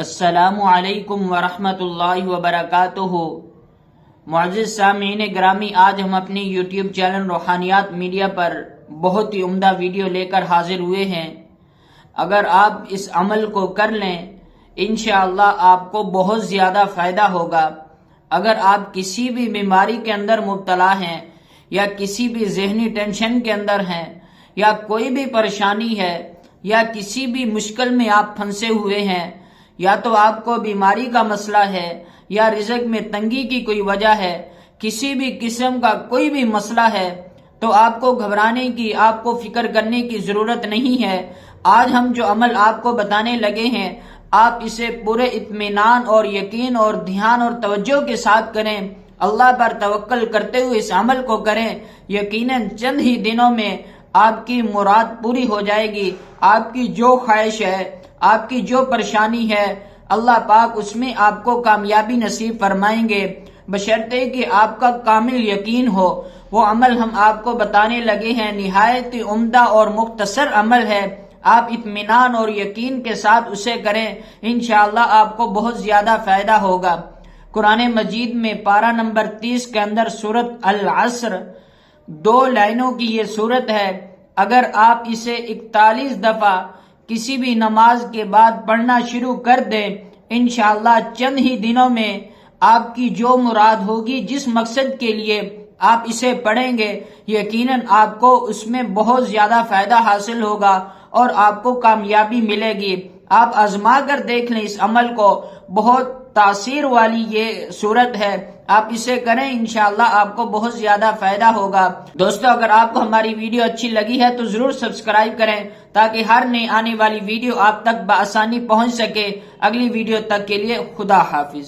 السلام علیکم ورحمۃ اللہ وبرکاتہ۔ معزز سامعین گرامی، آج ہم اپنی یوٹیوب چینل روحانیات میڈیا پر بہت ہی عمدہ ویڈیو لے کر حاضر ہوئے ہیں۔ اگر آپ اس عمل کو کر لیں انشاءاللہ آپ کو بہت زیادہ فائدہ ہوگا۔ اگر آپ کسی بھی بیماری کے اندر مبتلا ہیں یا کسی بھی ذہنی ٹینشن کے اندر ہیں یا کوئی بھی پریشانی ہے یا کسی بھی مشکل میں آپ پھنسے ہوئے ہیں، یا تو آپ کو بیماری کا مسئلہ ہے یا رزق میں تنگی کی کوئی وجہ ہے، کسی بھی قسم کا کوئی بھی مسئلہ ہے، تو آپ کو گھبرانے کی، آپ کو فکر کرنے کی ضرورت نہیں ہے۔ آج ہم جو عمل آپ کو بتانے لگے ہیں، آپ اسے پورے اطمینان اور یقین اور دھیان اور توجہ کے ساتھ کریں، اللہ پر توکل کرتے ہوئے اس عمل کو کریں۔ یقیناً چند ہی دنوں میں آپ کی مراد پوری ہو جائے گی۔ آپ کی جو خواہش ہے، آپ کی جو پریشانی ہے، اللہ پاک اس میں آپ کو کامیابی نصیب فرمائیں گے، بشرطے کہ آپ کا کامل یقین ہو۔ وہ عمل ہم آپ کو بتانے لگے ہیں، نہایت عمدہ اور مختصر عمل ہے۔ آپ اطمینان اور یقین کے ساتھ اسے کریں، انشاءاللہ آپ کو بہت زیادہ فائدہ ہوگا۔ قرآن مجید میں پارہ نمبر 30 کے اندر سورۃ العصر 2 لائنوں کی یہ سورت ہے۔ اگر آپ اسے 41 دفعہ کسی بھی نماز کے بعد پڑھنا شروع کر دیں، انشاءاللہ چند ہی دنوں میں آپ کی جو مراد ہوگی، جس مقصد کے لیے آپ اسے پڑھیں گے، یقیناً آپ کو اس میں بہت زیادہ فائدہ حاصل ہوگا اور آپ کو کامیابی ملے گی۔ آپ آزما کر دیکھ لیں اس عمل کو، بہت تاثیر والی یہ صورت ہے۔ آپ اسے کریں، انشاءاللہ آپ کو بہت زیادہ فائدہ ہوگا۔ دوستو، اگر آپ کو ہماری ویڈیو اچھی لگی ہے تو ضرور سبسکرائب کریں تاکہ ہر نئی آنے والی ویڈیو آپ تک بآسانی پہنچ سکے۔ اگلی ویڈیو تک کے لیے خدا حافظ۔